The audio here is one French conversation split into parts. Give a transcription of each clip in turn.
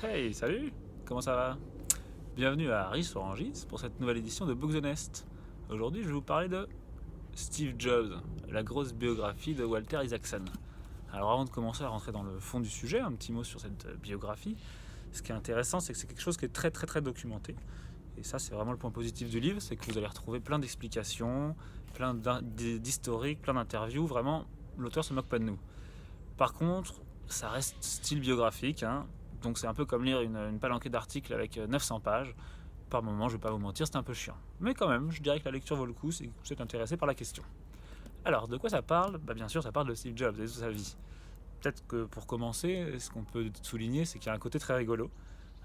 Hey, salut! Comment ça va? Bienvenue à Harris Orangis pour cette nouvelle édition de Book the Nest. Aujourd'hui, je vais vous parler de Steve Jobs, la grosse biographie de Walter Isaacson. Alors avant de commencer à rentrer dans le fond du sujet, un petit mot sur cette biographie. Ce qui est intéressant, c'est que c'est quelque chose qui est très documenté. Et ça, c'est vraiment le point positif du livre, c'est que vous allez retrouver plein d'explications, plein d'historiques, plein d'interviews. Vraiment, l'auteur se moque pas de nous. Par contre, ça reste style biographique, hein. Donc c'est un peu comme lire une palanquée d'articles avec 900 pages. Par moment, je vais pas vous mentir, c'est un peu chiant. Mais quand même, je dirais que la lecture vaut le coup si vous êtes intéressé par la question. Alors, de quoi ça parle? Bien sûr, ça parle de Steve Jobs et de sa vie. Peut-être que pour commencer, ce qu'on peut souligner, c'est qu'il y a un côté très rigolo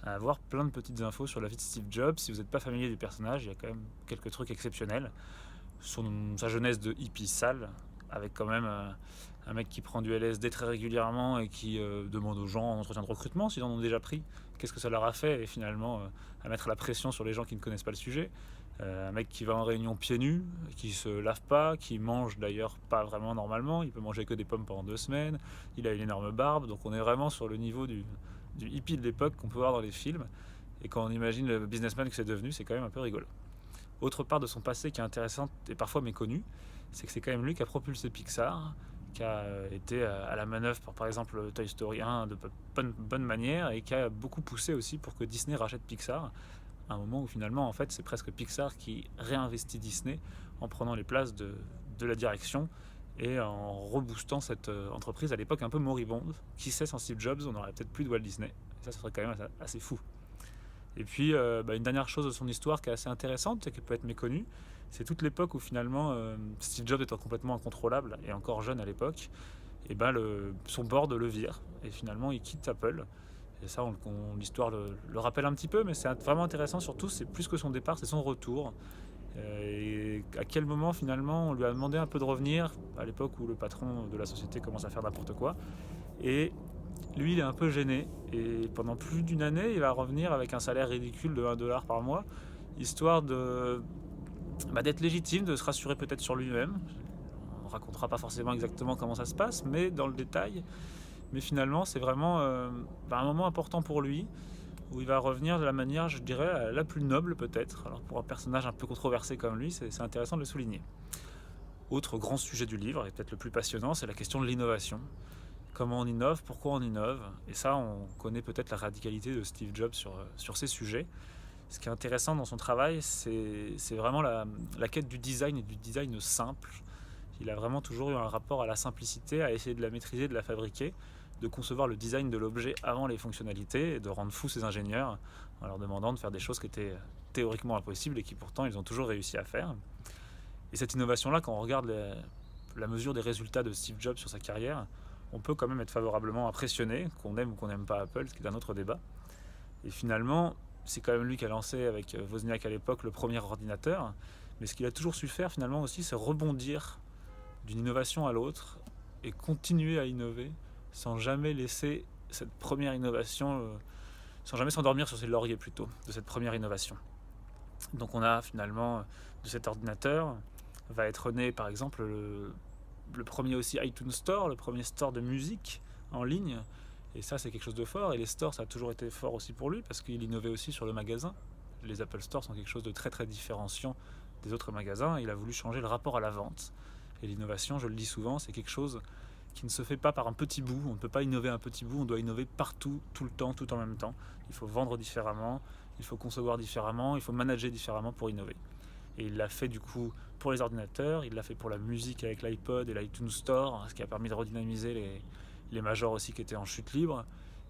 à avoir plein de petites infos sur la vie de Steve Jobs. Si vous n'êtes pas familier du personnage, il y a quand même quelques trucs exceptionnels. Sa jeunesse de hippie sale, avec quand même un mec qui prend du LSD très régulièrement et qui demande aux gens en entretien de recrutement s'ils en ont déjà pris, qu'est-ce que ça leur a fait, et finalement à mettre la pression sur les gens qui ne connaissent pas le sujet. Un mec qui va en réunion pieds nus, qui se lave pas, qui mange d'ailleurs pas vraiment normalement, il peut manger que des pommes pendant 2 semaines, il a une énorme barbe, donc on est vraiment sur le niveau du hippie de l'époque qu'on peut voir dans les films, et quand on imagine le businessman que c'est devenu, c'est quand même un peu rigolo. Autre part de son passé qui est intéressante et parfois méconnue, c'est que c'est quand même lui qui a propulsé Pixar, qui a été à la manœuvre par exemple Toy Story 1 de bonne manière, et qui a beaucoup poussé aussi pour que Disney rachète Pixar, à un moment où finalement en fait c'est presque Pixar qui réinvestit Disney en prenant les places de la direction et en reboostant cette entreprise à l'époque un peu moribonde. Qui sait, sans Steve Jobs, on n'aurait peut-être plus de Walt Disney. Et ça serait quand même assez fou. Et puis une dernière chose de son histoire qui est assez intéressante et qui peut être méconnue, c'est toute l'époque où finalement Steve Jobs étant complètement incontrôlable et encore jeune à l'époque, et son board le vire et finalement il quitte Apple. Et ça, l'histoire le rappelle un petit peu, mais c'est vraiment intéressant. Surtout, c'est plus que son départ, c'est son retour. Et à quel moment finalement on lui a demandé un peu de revenir, à l'époque où le patron de la société commence à faire n'importe quoi. Et lui, il est un peu gêné, et pendant plus d'une année, il va revenir avec un salaire ridicule de 1$ par mois, histoire d'être légitime, de se rassurer peut-être sur lui-même. On ne racontera pas forcément exactement comment ça se passe, mais dans le détail. Mais finalement, c'est vraiment un moment important pour lui, où il va revenir de la manière, je dirais, la plus noble peut-être. Alors pour un personnage un peu controversé comme lui, c'est intéressant de le souligner. Autre grand sujet du livre, et peut-être le plus passionnant, c'est la question de l'innovation. Comment on innove, pourquoi on innove, et ça, on connaît peut-être la radicalité de Steve Jobs sur ces sujets. Ce qui est intéressant dans son travail, c'est vraiment la quête du design, et du design simple. Il a vraiment toujours eu un rapport à la simplicité, à essayer de la maîtriser, de la fabriquer, de concevoir le design de l'objet avant les fonctionnalités, et de rendre fous ses ingénieurs en leur demandant de faire des choses qui étaient théoriquement impossibles et qui pourtant ils ont toujours réussi à faire. Et cette innovation-là, quand on regarde la mesure des résultats de Steve Jobs sur sa carrière, on peut quand même être favorablement impressionné, qu'on aime ou qu'on n'aime pas Apple, ce qui est un autre débat. Et finalement, c'est quand même lui qui a lancé avec Wozniak à l'époque le premier ordinateur, mais ce qu'il a toujours su faire finalement aussi, c'est rebondir d'une innovation à l'autre et continuer à innover sans jamais laisser cette première innovation, sans jamais s'endormir sur ses lauriers plutôt, de cette première innovation. Donc on a finalement de cet ordinateur va être né par exemple le premier aussi iTunes Store, le premier store de musique en ligne. Et ça, c'est quelque chose de fort. Et les stores, ça a toujours été fort aussi pour lui, parce qu'il innovait aussi sur le magasin. Les Apple Stores sont quelque chose de très différenciant des autres magasins. Il a voulu changer le rapport à la vente. Et l'innovation, je le dis souvent, c'est quelque chose qui ne se fait pas par un petit bout. On ne peut pas innover un petit bout, on doit innover partout, tout le temps, tout en même temps. Il faut vendre différemment, il faut concevoir différemment, il faut manager différemment pour innover. Et il l'a fait du coup pour les ordinateurs, il l'a fait pour la musique avec l'iPod et l'iTunes Store, ce qui a permis de redynamiser les majors aussi qui étaient en chute libre.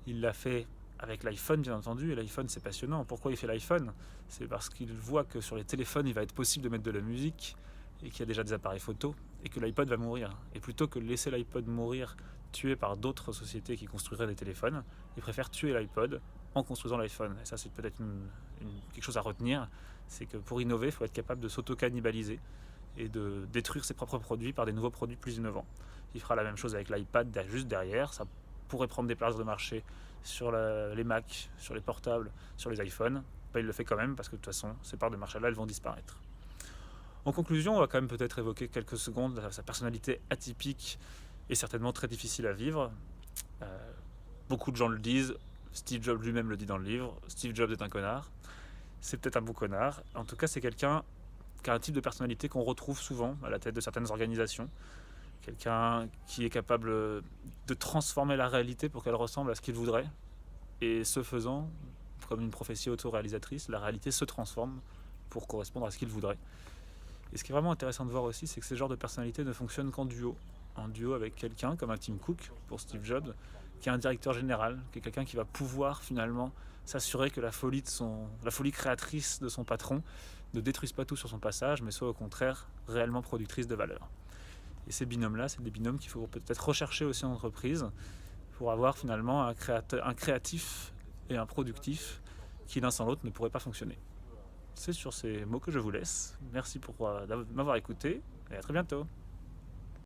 Il l'a fait avec l'iPhone bien entendu, et l'iPhone c'est passionnant. Pourquoi il fait l'iPhone? C'est parce qu'il voit que sur les téléphones il va être possible de mettre de la musique, et qu'il y a déjà des appareils photo, et que l'iPod va mourir. Et plutôt que de laisser l'iPod mourir tué par d'autres sociétés qui construiraient des téléphones, il préfère tuer l'iPod en construisant l'iPhone. Et ça, c'est peut-être quelque chose à retenir, c'est que pour innover, il faut être capable de s'auto-cannibaliser et de détruire ses propres produits par des nouveaux produits plus innovants. Il fera la même chose avec l'iPad juste derrière. Ça pourrait prendre des places de marché sur les Mac, sur les portables, sur les iPhones. Il le fait quand même, parce que de toute façon, ces parts de marché-là, elles vont disparaître. En conclusion, on va quand même peut-être évoquer quelques secondes sa personnalité atypique et certainement très difficile à vivre. Beaucoup de gens le disent, Steve Jobs lui-même le dit dans le livre, Steve Jobs est un connard. C'est peut-être un bon connard. En tout cas, c'est quelqu'un qui a un type de personnalité qu'on retrouve souvent à la tête de certaines organisations. Quelqu'un qui est capable de transformer la réalité pour qu'elle ressemble à ce qu'il voudrait. Et ce faisant, comme une prophétie autoréalisatrice, la réalité se transforme pour correspondre à ce qu'il voudrait. Et ce qui est vraiment intéressant de voir aussi, c'est que ces genres de personnalités ne fonctionnent qu'en duo. En duo avec quelqu'un comme un Tim Cook pour Steve Jobs, qui est un directeur général, qui est quelqu'un qui va pouvoir finalement s'assurer que la folie créatrice de son patron ne détruise pas tout sur son passage, mais soit au contraire réellement productrice de valeur. Et ces binômes-là, c'est des binômes qu'il faut peut-être rechercher aussi en entreprise pour avoir finalement un créatif et un productif qui l'un sans l'autre ne pourrait pas fonctionner. C'est sur ces mots que je vous laisse. Merci pour m'avoir écouté et à très bientôt.